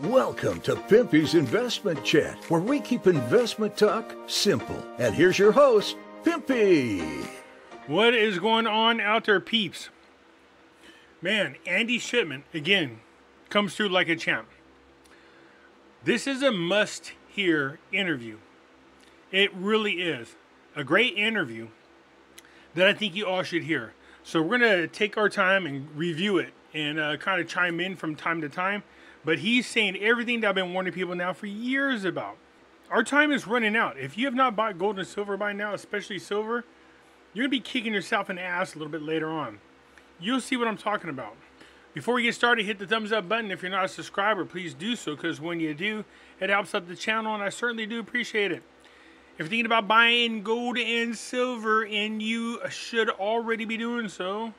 Welcome to Pimpy's Investment Chat, where we keep investment talk simple. And here's your host, Pimpy. What is going on out there, peeps? Man, Andy Shipman, again, comes through like a champ. This is a must-hear interview. It really is. A great interview that I think you all should hear. So we're going to take our time and review it and kind of chime in from time to time. But he's saying everything that I've been warning people now for years about. Our time is running out. If you have not bought gold and silver by now, especially silver, you're going to be kicking yourself in the ass a little bit later on. You'll see what I'm talking about. Before we get started, hit the thumbs up button. If you're not a subscriber, please do so, because when you do, it helps out the channel, and I certainly do appreciate it. If you're thinking about buying gold and silver, and you should already be doing so,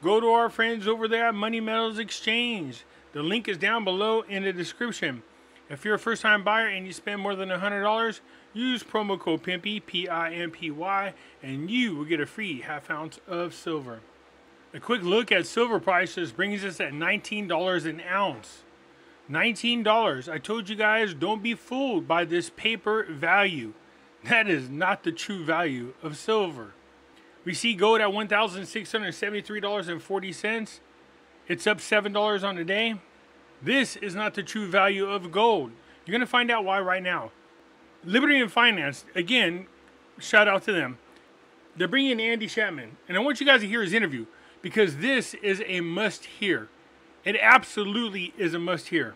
go to our friends over there at Money Metals Exchange. The link is down below in the description. If you're a first-time buyer and you spend more than $100, use promo code Pimpy, P-I-M-P-Y, and you will get a free half ounce of silver. A quick look at silver prices brings us at $19 an ounce. $19. I told you guys, don't be fooled by this paper value. That is not the true value of silver. We see gold at $1,673.40. It's up $7 on the day. This is not the true value of gold. You're going to find out why right now. Liberty and Finance, again, shout out to them. They're bringing in Andy Shipman. And I want you guys to hear his interview, because this is a must-hear. It absolutely is a must-hear.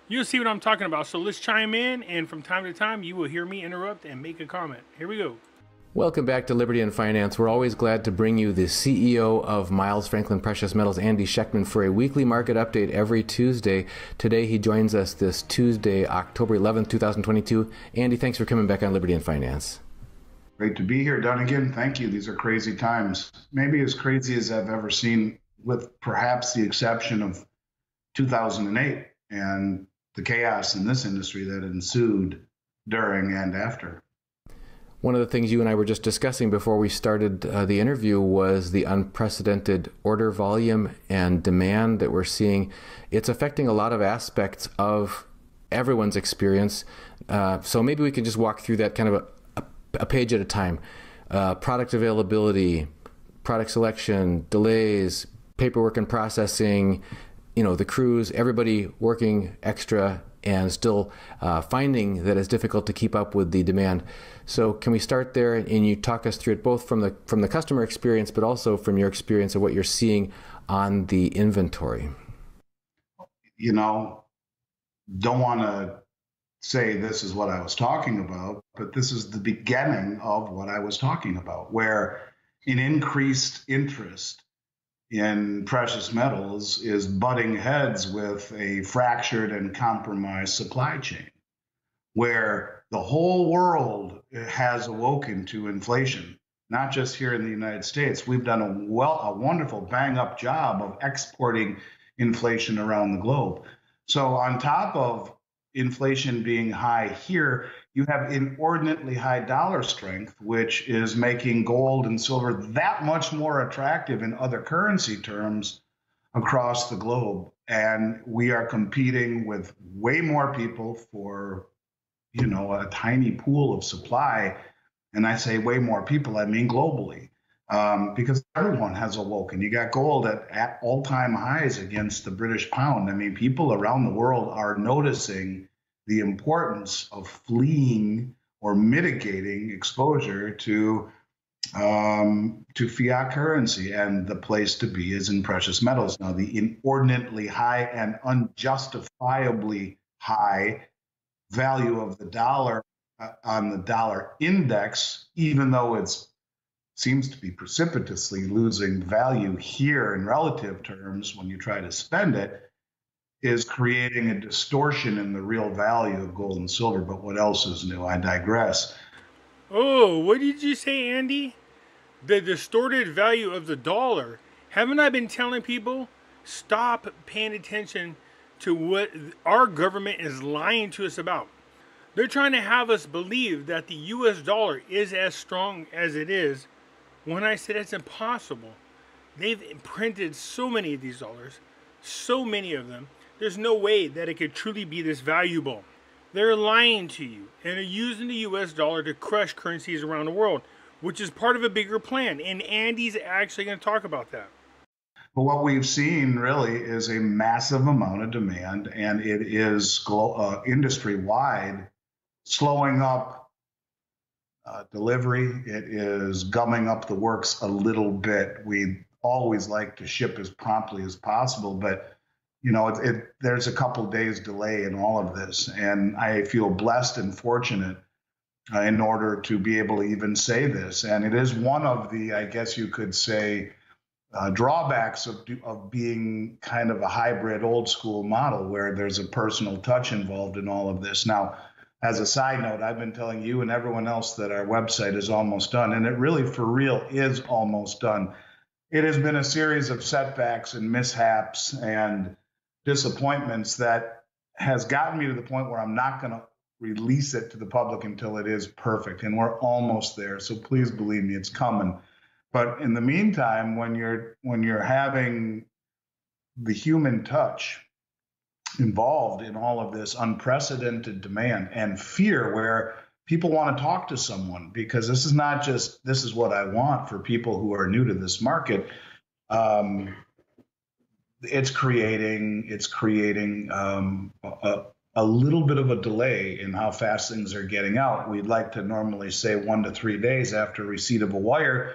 You'll see what I'm talking about. So let's chime in, and from time to time, you will hear me interrupt and make a comment. Here we go. Welcome back to Liberty and Finance. We're always glad to bring you the CEO of Miles Franklin Precious Metals, Andy Shipman, for a weekly market update every Tuesday. Today he joins us this Tuesday, October 11th, 2022. Andy, thanks for coming back on Liberty and Finance. Great to be here, Dunnigan. Thank you. These are crazy times. Maybe as crazy as I've ever seen, with perhaps the exception of 2008 and the chaos in this industry that ensued during and after. One of the things you and I were just discussing before we started the interview was the unprecedented order volume and demand that we're seeing. It's affecting a lot of aspects of everyone's experience. So maybe we can just walk through that kind of a page at a time. Product availability, product selection, delays, paperwork and processing, the crews, everybody working extra and still finding that it's difficult to keep up with the demand. So can we start there, and you talk us through it both from the customer experience, but also from your experience of what you're seeing on the inventory? Don't want to say this is what I was talking about, but this is the beginning of what I was talking about, where an increased interest in precious metals is butting heads with a fractured and compromised supply chain, where the whole world has awoken to inflation, not just here in the United States. We've done a wonderful bang-up job of exporting inflation around the globe. So on top of inflation being high here, you have inordinately high dollar strength, which is making gold and silver that much more attractive in other currency terms across the globe. And we are competing with way more people for, a tiny pool of supply. And I say way more people, I mean globally, because everyone has awoken. You got gold at all-time highs against the British pound. I mean, people around the world are noticing the importance of fleeing or mitigating exposure to fiat currency, and the place to be is in precious metals. Now, the inordinately high and unjustifiably high value of the dollar on the dollar index, even though it seems to be precipitously losing value here in relative terms when you try to spend it, is creating a distortion in the real value of gold and silver. But what else is new? I digress. Oh, what did you say, Andy? The distorted value of the dollar. Haven't I been telling people, stop paying attention to what our government is lying to us about? They're trying to have us believe that the US dollar is as strong as it is, when I said it's impossible. They've printed so many of these dollars, so many of them, There's no way that it could truly be this valuable. They're lying to you and are using the US dollar to crush currencies around the world, which is part of a bigger plan. And Andy's actually going to talk about that. But what we've seen really is a massive amount of demand, and it is industry-wide slowing up delivery. It is gumming up the works a little bit. We always like to ship as promptly as possible, but there's a couple days delay in all of this, and I feel blessed and fortunate in order to be able to even say this. And it is one of the, I guess you could say, drawbacks of being kind of a hybrid old school model where there's a personal touch involved in all of this. Now, as a side note, I've been telling you and everyone else that our website is almost done, and it really for real is almost done. It has been a series of setbacks and mishaps and disappointments that has gotten me to the point where I'm not going to release it to the public until it is perfect, and we're almost there. So please believe me, it's coming. But in the meantime, when you're having the human touch involved in all of this unprecedented demand and fear, where people want to talk to someone, because this is not just, this is what I want for people who are new to this market. It's creating a little bit of a delay in how fast things are getting out. We'd like to normally say 1 to 3 days after receipt of a wire.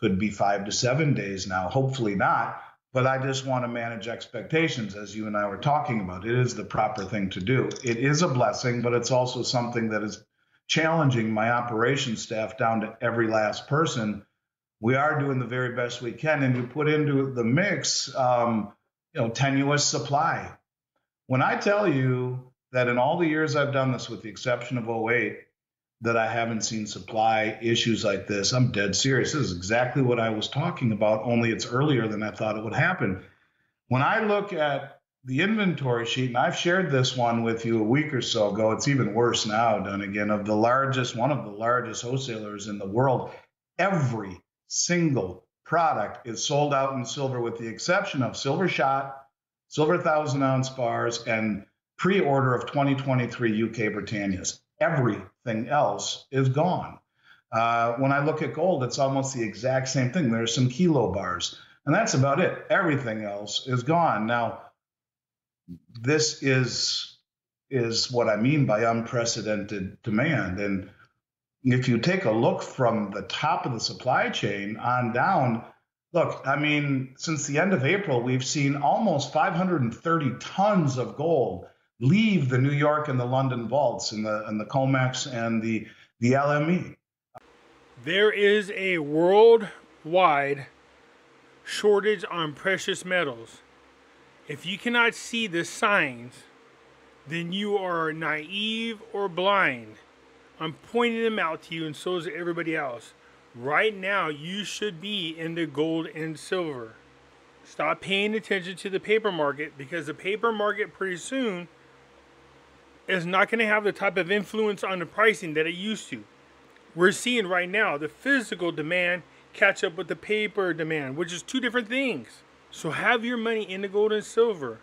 Could be 5 to 7 days now, hopefully not. But I just want to manage expectations, as you and I were talking about. It is the proper thing to do. It is a blessing, but it's also something that is challenging my operations staff down to every last person. We are doing the very best we can, and you put into the mix, tenuous supply. When I tell you that in all the years I've done this, with the exception of 2008, that I haven't seen supply issues like this, I'm dead serious. This is exactly what I was talking about, only it's earlier than I thought it would happen. When I look at the inventory sheet, and I've shared this one with you a week or so ago, it's even worse now, done again, of one of the largest wholesalers in the world, every single product is sold out in silver, with the exception of silver shot, silver 1,000-ounce bars, and pre-order of 2023 UK Britannias. Everything else is gone. When I look at gold, it's almost the exact same thing. There's some kilo bars, and that's about it. Everything else is gone. Now, this is what I mean by unprecedented demand. And if you take a look from the top of the supply chain on down, look, I mean, since the end of April, we've seen almost 530 tons of gold leave the New York and the London vaults, and the COMEX and the LME. There is a worldwide shortage on precious metals. If you cannot see the signs, then you are naive or blind. I'm pointing them out to you, and so is everybody else. Right now, you should be in the gold and silver. Stop paying attention to the paper market, because the paper market pretty soon is not going to have the type of influence on the pricing that it used to. We're seeing right now the physical demand catch up with the paper demand, which is two different things. So have your money in the gold and silver.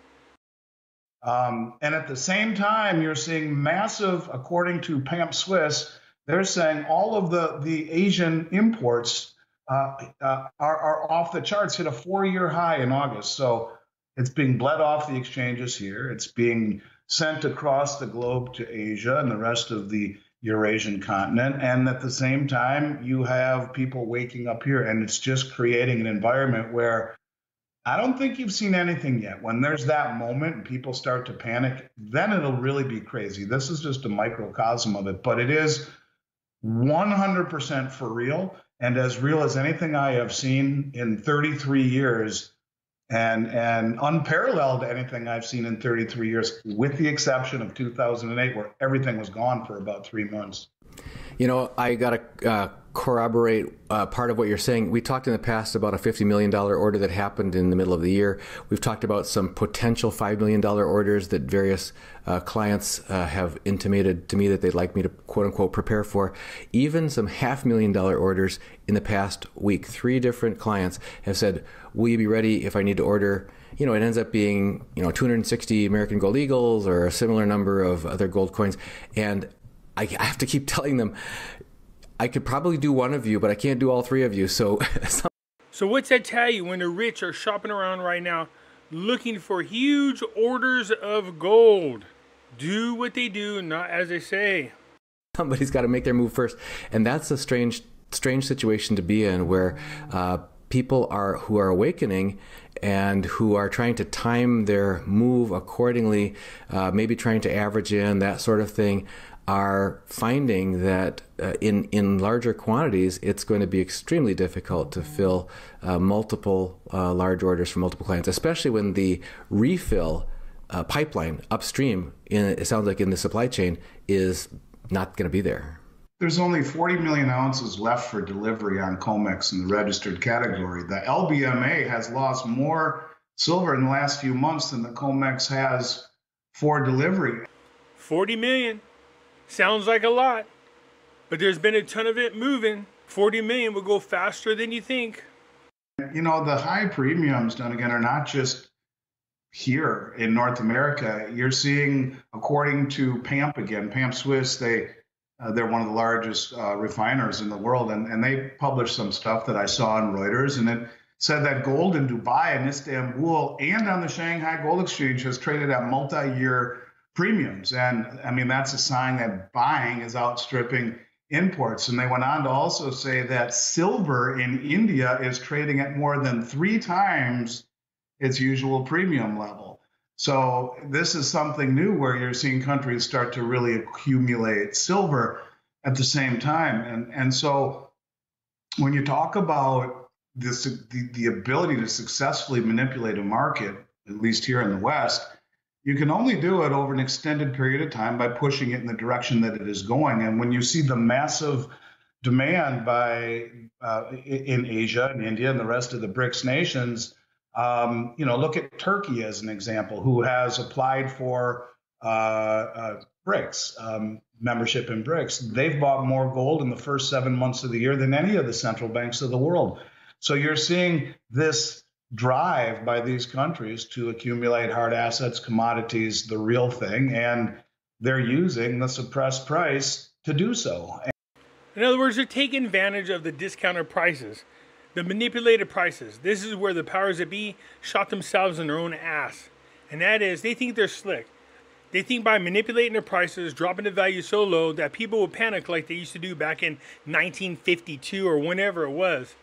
And at the same time, you're seeing massive, according to Pamp Swiss, they're saying all of the Asian imports are off the charts, hit a 4-year high in August. So it's being bled off the exchanges here. It's being sent across the globe to Asia and the rest of the Eurasian continent. And at the same time, you have people waking up here, and it's just creating an environment where I don't think you've seen anything yet. When there's that moment and people start to panic, then it'll really be crazy. This is just a microcosm of it, but it is 100% for real, and as real as anything I have seen in 33 years, and unparalleled anything I've seen in 33 years, with the exception of 2008, where everything was gone for about 3 months. You know, I got to corroborate part of what you're saying. We talked in the past about a $50 million order that happened in the middle of the year. We've talked about some potential $5 million orders that various clients have intimated to me that they'd like me to, quote unquote, prepare for. Even some $500,000 orders in the past week. 3 different clients have said, will you be ready if I need to order, it ends up being, 260 American Gold Eagles or a similar number of other gold coins. And I have to keep telling them, I could probably do one of you, but I can't do all three of you. So what's that tell you when the rich are shopping around right now looking for huge orders of gold? Do what they do, not as they say. Somebody's got to make their move first. And that's a strange situation to be in, where people who are awakening and who are trying to time their move accordingly, maybe trying to average in, that sort of thing, are finding that in larger quantities, it's going to be extremely difficult to fill multiple large orders for multiple clients, especially when the refill pipeline upstream, it sounds like in the supply chain, is not going to be there. There's only 40 million ounces left for delivery on COMEX in the registered category. The LBMA has lost more silver in the last few months than the COMEX has for delivery. 40 million. Sounds like a lot, but there's been a ton of it moving. 40 million will go faster than you think. The high premiums, then again, are not just here in North America. You're seeing, according to PAMP Swiss, they're one of the largest refiners in the world, and they published some stuff that I saw on Reuters, and it said that gold in Dubai and Istanbul and on the Shanghai Gold Exchange has traded at multi-year premiums. And I mean, that's a sign that buying is outstripping imports. And they went on to also say that silver in India is trading at more than 3 times its usual premium level. So this is something new where you're seeing countries start to really accumulate silver at the same time. And so when you talk about this, the ability to successfully manipulate a market, at least here in the West, you can only do it over an extended period of time by pushing it in the direction that it is going. And when you see the massive demand in Asia and India and the rest of the BRICS nations, look at Turkey as an example, who has applied for BRICS, membership in BRICS. They've bought more gold in the first 7 months of the year than any of the central banks of the world. So you're seeing this drive by these countries to accumulate hard assets, commodities, the real thing, and they're using the suppressed price to do so. In other words, they're taking advantage of the discounted prices, the manipulated prices. This is where the powers that be shot themselves in their own ass. And that is, they think they're slick. They think by manipulating their prices, dropping the value so low that people will panic like they used to do back in 1952 or whenever it was.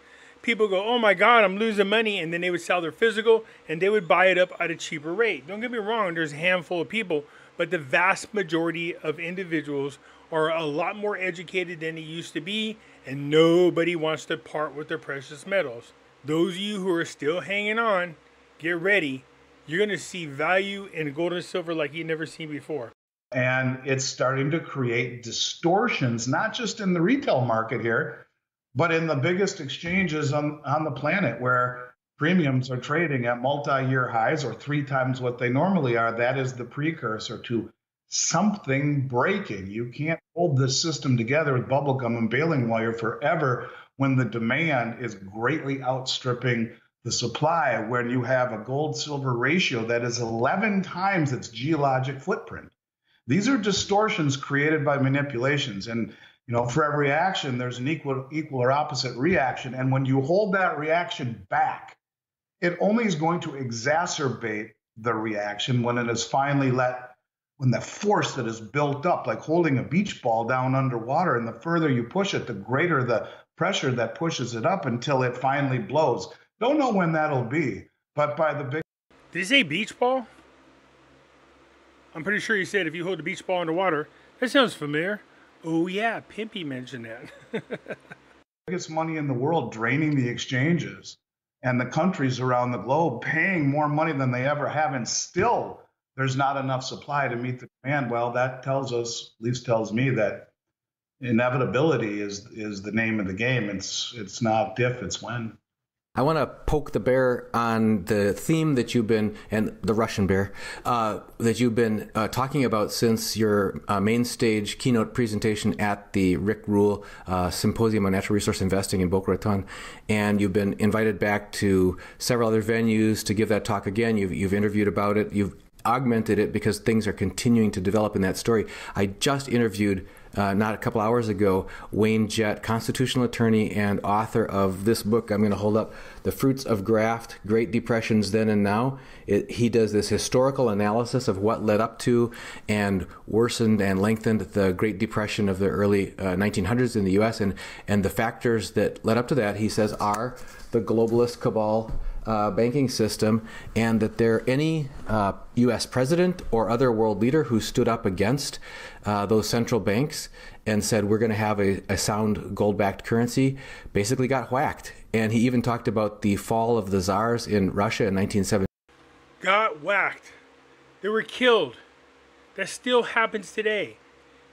People go, oh my God, I'm losing money. And then they would sell their physical and they would buy it up at a cheaper rate. Don't get me wrong, there's a handful of people, but the vast majority of individuals are a lot more educated than they used to be, and nobody wants to part with their precious metals. Those of you who are still hanging on, get ready. You're going to see value in gold and silver like you've never seen before. And it's starting to create distortions, not just in the retail market here, but in the biggest exchanges on the planet, where premiums are trading at multi-year highs or 3 times what they normally are. That is the precursor to something breaking. You can't hold this system together with bubblegum and baling wire forever when the demand is greatly outstripping the supply, when you have a gold-silver ratio that is 11 times its geologic footprint. These are distortions created by manipulations. And for every action, there's an equal or opposite reaction. And when you hold that reaction back, it only is going to exacerbate the reaction when it is finally when the force that is built up, like holding a beach ball down underwater, and the further you push it, the greater the pressure that pushes it up until it finally blows. Don't know when that'll be, but by the big... Did he say beach ball? I'm pretty sure he said if you hold a beach ball underwater. That sounds familiar. Oh yeah, Pimpy mentioned that. Biggest money in the world draining the exchanges, and the countries around the globe paying more money than they ever have, and still there's not enough supply to meet the demand. Well, that tells us, at least tells me, that inevitability is the name of the game. It's not if, it's when. I want to poke the bear on the theme that you've been, and the Russian bear, that you've been talking about since your main stage keynote presentation at the Rick Rule Symposium on Natural Resource Investing in Boca Raton. And you've been invited back to several other venues to give that talk again. You've interviewed about it. You've augmented it because things are continuing to develop in that story. I just interviewed not a couple hours ago, Wayne Jett, constitutional attorney and author of this book I'm going to hold up, The Fruits of Graft, Great Depressions Then and Now. He does this historical analysis of what led up to and worsened and lengthened the Great Depression of the early 1900s in the U.S. And the factors that led up to that, he says, are the globalist cabal banking system, and that any U.S. president or other world leader who stood up against those central banks and said we're going to have a sound gold-backed currency basically got whacked. And he even talked about the fall of the czars in Russia in 1970. Got whacked. They were killed. That still happens today.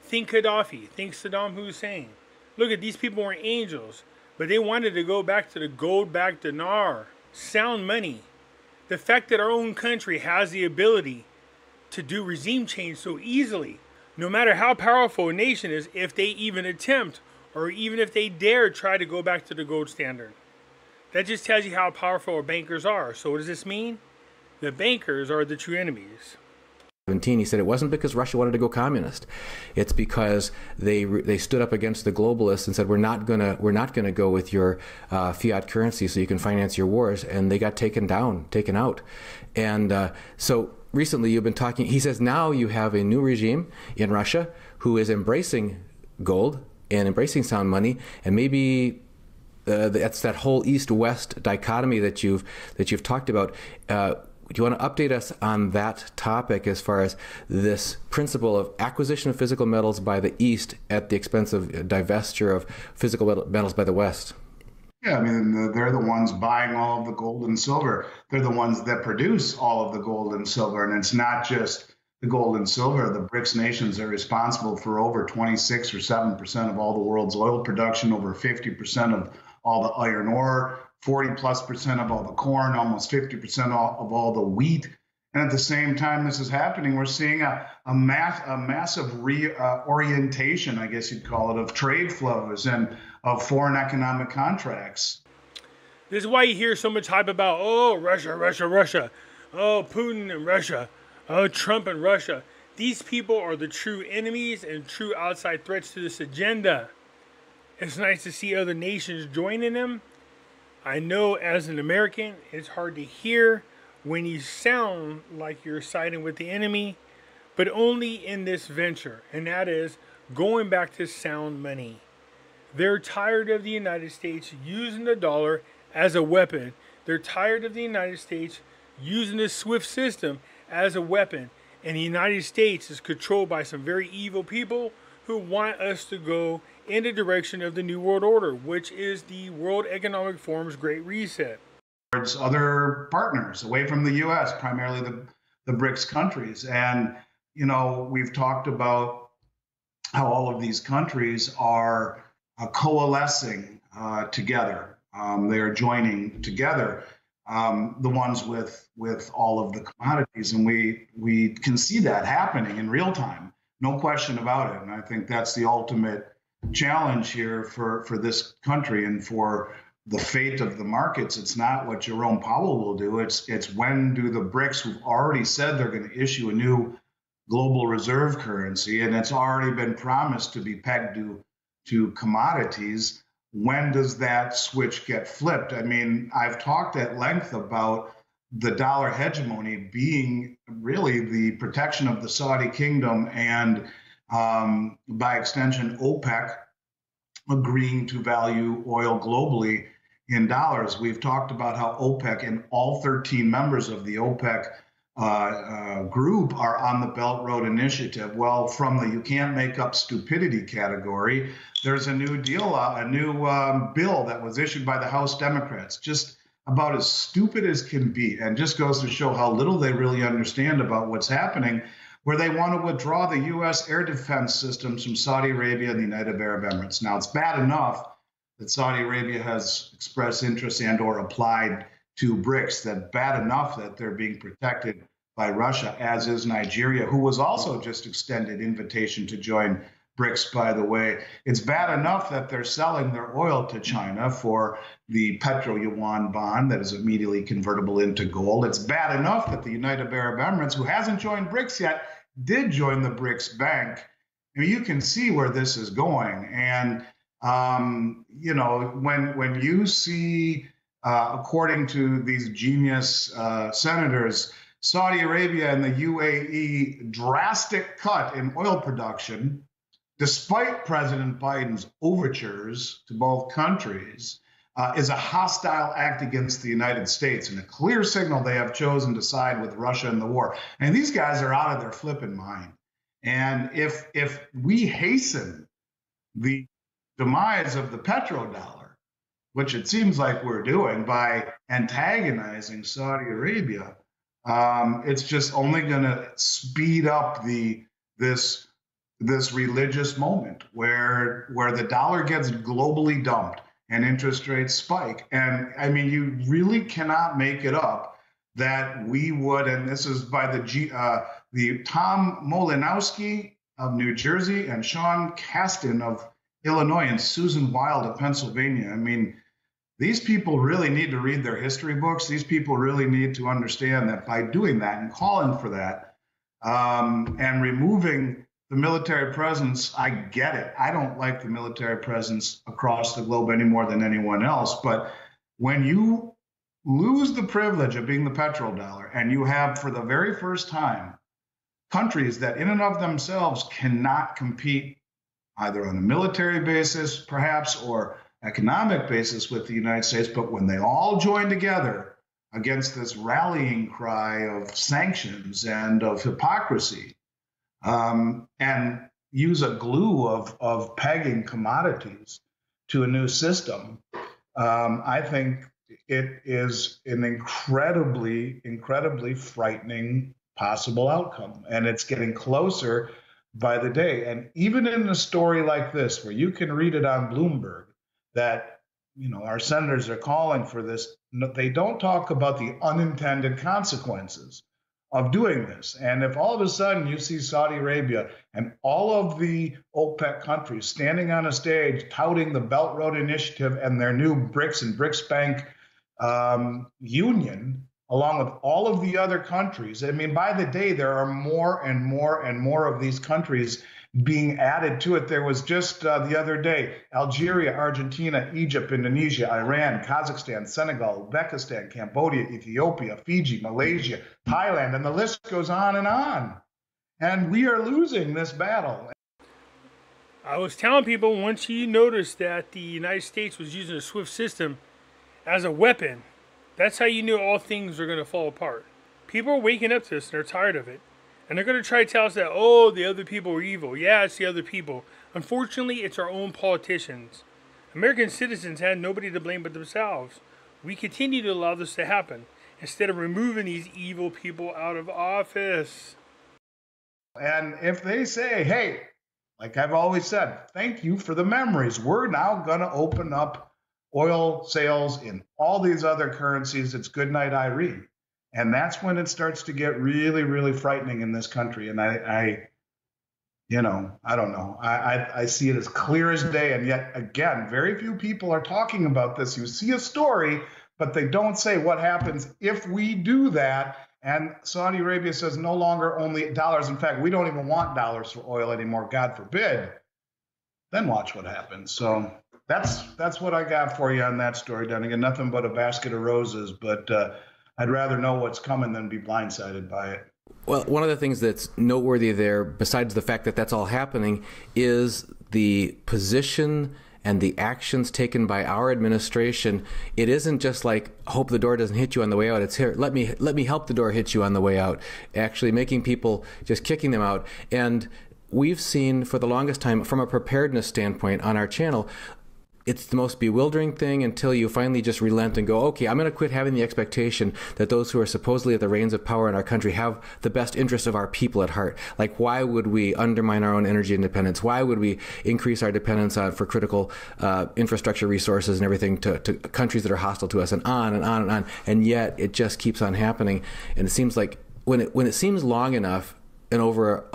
Think Gaddafi. Think Saddam Hussein. Look at these people were angels, but they wanted to go back to the gold-backed dinar. Sound money. The fact that our own country has the ability to do regime change so easily, no matter how powerful a nation is, if they even attempt or even if they dare try to go back to the gold standard. That just tells you how powerful our bankers are. So what does this mean? The bankers are the true enemies. He said it wasn't because Russia wanted to go communist. It's because they stood up against the globalists and said we're not gonna go with your fiat currency so you can finance your wars, and they got taken out. And so recently you've been talking. He says now you have a new regime in Russia who is embracing gold and embracing sound money, and maybe that's that whole East-West dichotomy that you've talked about. Do you want to update us on that topic as far as this principle of acquisition of physical metals by the East at the expense of divestiture of physical metals by the West? Yeah, I mean, they're the ones buying all of the gold and silver. They're the ones that produce all of the gold and silver. And it's not just the gold and silver. The BRICS nations are responsible for over 26 or 7% of all the world's oil production, over 50% of all the iron ore, 40+% of all the corn, almost 50% of all the wheat. And at the same time this is happening, we're seeing a massive reorientation, I guess you'd call it, of trade flows and of foreign economic contracts. This is why you hear so much hype about, oh, Russia, Russia, Russia. Oh, Putin and Russia. Oh, Trump and Russia. These people are the true enemies and true outside threats to this agenda. It's nice to see other nations joining them. I know as an American, it's hard to hear when you sound like you're siding with the enemy, but only in this venture, and that is going back to sound money. They're tired of the United States using the dollar as a weapon. They're tired of the United States using the SWIFT system as a weapon. And the United States is controlled by some very evil people who want us to go in the direction of the New World Order, which is the World Economic Forum's Great Reset. Towards other partners away from the U.S., primarily the BRICS countries. And, you know, we've talked about how all of these countries are coalescing together. They are joining together, the ones with all of the commodities. And we can see that happening in real time. No question about it. And I think that's the ultimate challenge here for this country and for the fate of the markets. It's not what Jerome Powell will do. It's when do the BRICS, who've already said they're going to issue a new global reserve currency, and it's already been promised to be pegged to commodities, when does that switch get flipped? I mean, I've talked at length about the dollar hegemony being really the protection of the Saudi kingdom and by extension, OPEC agreeing to value oil globally in dollars. We've talked about how OPEC and all 13 members of the OPEC group are on the Belt Road Initiative. Well, from the you can't make up stupidity category, there's a new deal, a new bill that was issued by the House Democrats, just about as stupid as can be, and just goes to show how little they really understand about what's happening, where they want to withdraw the U.S. air defense systems from Saudi Arabia and the United Arab Emirates. Now, it's bad enough that Saudi Arabia has expressed interest and or applied to BRICS, that bad enough that they're being protected by Russia, as is Nigeria, who was also just extended invitation to join BRICS, by the way. It's bad enough that they're selling their oil to China for the petro yuan bond that is immediately convertible into gold. It's bad enough that the United Arab Emirates, who hasn't joined BRICS yet, did join the BRICS Bank. I mean, you can see where this is going. And, you know, when you see, according to these genius senators, Saudi Arabia and the UAE drastic cut in oil production, despite President Biden's overtures to both countries, is a hostile act against the United States and a clear signal they have chosen to side with Russia in the war. And these guys are out of their flipping mind. And if we hasten the demise of the petrodollar, which it seems like we're doing by antagonizing Saudi Arabia, it's just only going to speed up this religious moment where the dollar gets globally dumped and interest rates spike. And I mean, you really cannot make it up that we would, and this is by the Tom Molinowski of New Jersey and Sean Casten of Illinois and Susan Wild of Pennsylvania. I mean, these people really need to read their history books. These people really need to understand that by doing that and calling for that and removing the military presence, I get it. I don't like the military presence across the globe any more than anyone else. But when you lose the privilege of being the petrodollar and you have, for the very first time, countries that in and of themselves cannot compete either on a military basis, perhaps, or economic basis with the United States, but when they all join together against this rallying cry of sanctions and of hypocrisy, and use a glue of pegging commodities to a new system, I think it is an incredibly, incredibly frightening possible outcome. And it's getting closer by the day. And even in a story like this, where you can read it on Bloomberg, that, you know, our senators are calling for this, they don't talk about the unintended consequences of doing this. And if all of a sudden you see Saudi Arabia and all of the OPEC countries standing on a stage touting the Belt Road Initiative and their new BRICS and BRICS Bank union, along with all of the other countries, I mean, by the day, there are more and more and more of these countries being added to it. There was just the other day, Algeria, Argentina, Egypt, Indonesia, Iran, Kazakhstan, Senegal, Uzbekistan, Cambodia, Ethiopia, Fiji, Malaysia, Thailand, and the list goes on and on. And we are losing this battle. I was telling people, once you noticed that the United States was using a SWIFT system as a weapon, that's how you knew all things are going to fall apart. People are waking up to this and they're tired of it. And they're going to try to tell us that, oh, the other people are evil. Yeah, it's the other people. Unfortunately, it's our own politicians. American citizens had nobody to blame but themselves. We continue to allow this to happen instead of removing these evil people out of office. And if they say, hey, like I've always said, thank you for the memories. We're now going to open up oil sales in all these other currencies. It's good night, Irene. And that's when it starts to get really, really frightening in this country. And I don't know. I see it as clear as day. And yet, again, very few people are talking about this. You see a story, but they don't say what happens if we do that. And Saudi Arabia says no longer only dollars. In fact, we don't even want dollars for oil anymore, God forbid. Then watch what happens. So that's what I got for you on that story, Dunnigan. Nothing but a basket of roses, but I'd rather know what's coming than be blindsided by it. Well, one of the things that's noteworthy there, besides the fact that that's all happening, is the position and the actions taken by our administration. It isn't just like, hope the door doesn't hit you on the way out. It's here, let me help the door hit you on the way out. Actually making people, just kicking them out. And we've seen for the longest time, from a preparedness standpoint on our channel, it's the most bewildering thing until you finally just relent and go, okay, I'm going to quit having the expectation that those who are supposedly at the reins of power in our country have the best interests of our people at heart. Like, why would we undermine our own energy independence? Why would we increase our dependence for critical infrastructure resources and everything to countries that are hostile to us, and on and on and on. And yet it just keeps on happening. And it seems like when it seems long enough and over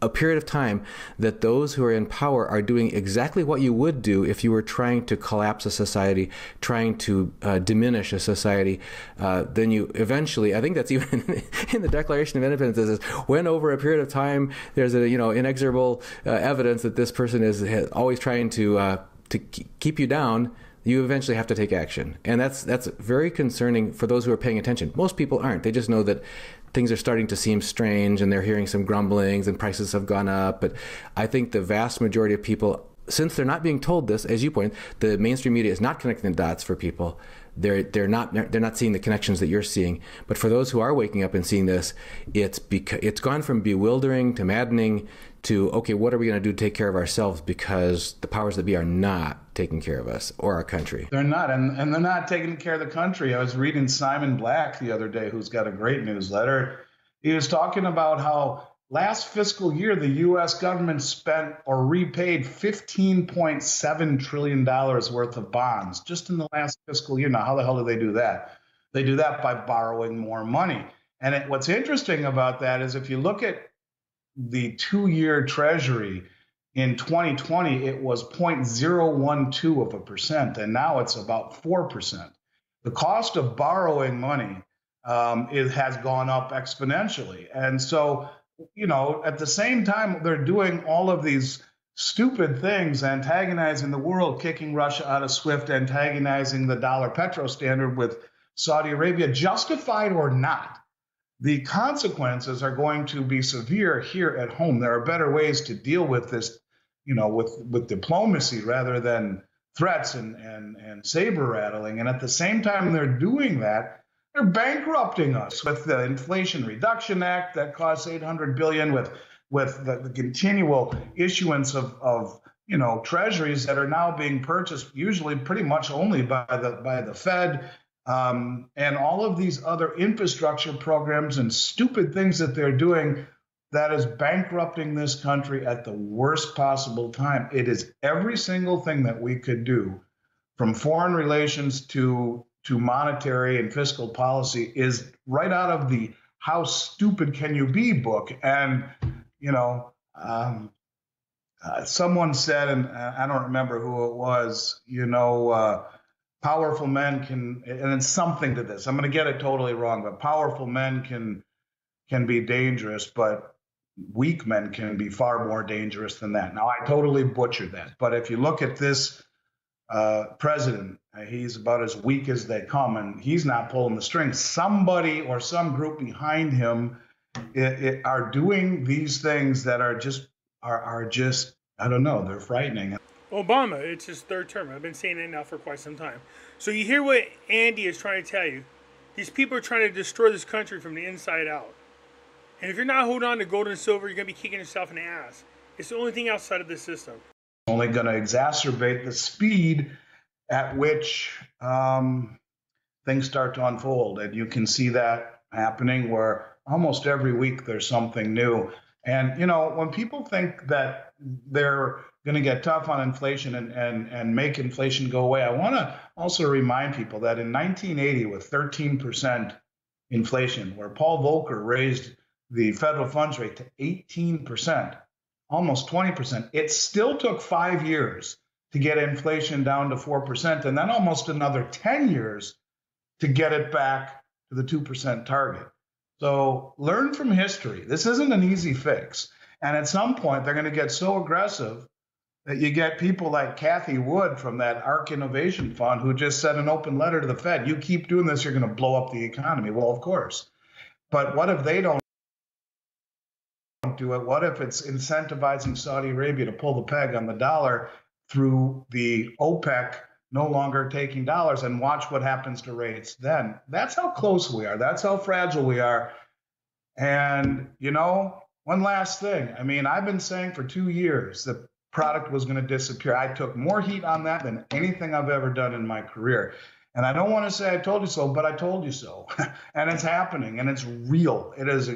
a period of time that those who are in power are doing exactly what you would do if you were trying to collapse a society, trying to diminish a society, then you eventually, I think that's even in the Declaration of Independence, it says, when over a period of time there's a inexorable evidence that this person is always trying to keep you down, you eventually have to take action. And that's very concerning for those who are paying attention. Most people aren't. They just know that things are starting to seem strange and they're hearing some grumblings and prices have gone up. But I think the vast majority of people, since they're not being told this, as you point, the mainstream media is not connecting the dots for people. They're not seeing the connections that you're seeing. But for those who are waking up and seeing this, it's gone from bewildering to maddening to, okay, what are we going to do to take care of ourselves, because the powers that be are not taking care of us or our country. They're not, and they're not taking care of the country. I was reading Simon Black the other day, who's got a great newsletter. He was talking about how last fiscal year, the U.S. government spent or repaid $15.7 trillion worth of bonds just in the last fiscal year. Now, how the hell do they do that? They do that by borrowing more money. And what's interesting about that is if you look at the 2-year Treasury in 2020, it was 0.012%, and now it's about 4%. The cost of borrowing money it has gone up exponentially. And so, at the same time, they're doing all of these stupid things, antagonizing the world, kicking Russia out of SWIFT, antagonizing the dollar petro standard with Saudi Arabia, justified or not. The consequences are going to be severe here at home. There are better ways to deal with this, with diplomacy rather than threats and saber rattling. And at the same time they're doing that, they're bankrupting us with the Inflation Reduction Act that costs $800 billion, with the continual issuance of treasuries that are now being purchased usually pretty much only by the Fed. And all of these other infrastructure programs and stupid things that they're doing that is bankrupting this country at the worst possible time. It is every single thing that we could do, from foreign relations to monetary and fiscal policy, is right out of the How Stupid Can You Be book. And, someone said, and I don't remember who it was, powerful men can, and it's something to this, I'm going to get it totally wrong, but powerful men can be dangerous, but weak men can be far more dangerous than that. Now, I totally butchered that, but if you look at this president, he's about as weak as they come, and he's not pulling the strings. Somebody or some group behind him are doing these things that are just, I don't know, they're frightening. Obama, it's his third term. I've been saying it now for quite some time. So you hear what Andy is trying to tell you. These people are trying to destroy this country from the inside out. And if you're not holding on to gold and silver, you're going to be kicking yourself in the ass. It's the only thing outside of this system. Only going to exacerbate the speed at which things start to unfold. And you can see that happening where almost every week there's something new. And, when people think that they're going to get tough on inflation and make inflation go away, I want to also remind people that in 1980, with 13% inflation, where Paul Volcker raised the federal funds rate to 18%, almost 20%, it still took 5 years to get inflation down to 4%, and then almost another 10 years to get it back to the 2% target. So learn from history. This isn't an easy fix. And at some point, they're going to get so aggressive that you get people like Kathy Wood from that ARC Innovation Fund who just sent an open letter to the Fed. You keep doing this, you're going to blow up the economy. Well, of course. But what if they don't do it? What if it's incentivizing Saudi Arabia to pull the peg on the dollar through the OPEC no longer taking dollars, and watch what happens to rates then? That's how close we are. That's how fragile we are. And, one last thing. I mean, I've been saying for 2 years that product was going to disappear. I took more heat on that than anything I've ever done in my career. And I don't want to say I told you so, but I told you so. And it's happening, and it's real. It is.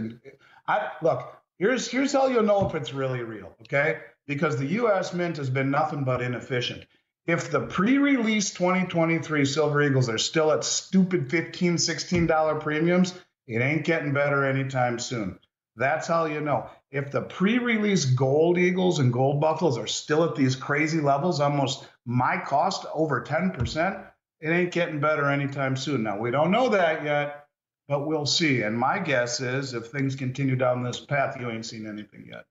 Look, here's how you'll know if it's really real, okay? Because the U.S. Mint has been nothing but inefficient. If the pre-release 2023 Silver Eagles are still at stupid $15, $16 premiums, it ain't getting better anytime soon. That's how you know. If the pre-release Gold Eagles and Gold Buffaloes are still at these crazy levels, almost my cost over 10%, it ain't getting better anytime soon. Now, we don't know that yet, but we'll see. And my guess is if things continue down this path, you ain't seen anything yet.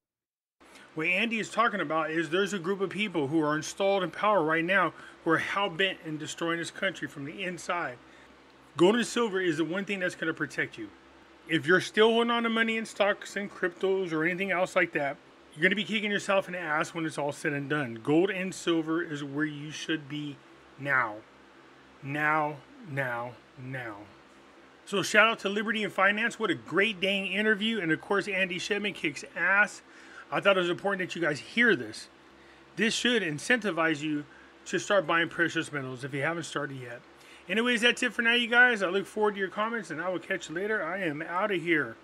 What Andy is talking about is there's a group of people who are installed in power right now who are hell-bent in destroying this country from the inside. Gold and silver is the one thing that's going to protect you. If you're still holding on to money in stocks and cryptos or anything else like that, you're going to be kicking yourself in the ass when it's all said and done. Gold and silver is where you should be now. Now. So shout out to Liberty and Finance. What a great dang interview. And of course, Andy Shipman kicks ass. I thought it was important that you guys hear this. This should incentivize you to start buying precious metals if you haven't started yet. Anyways, that's it for now, you guys. I look forward to your comments, and I will catch you later. I am out of here.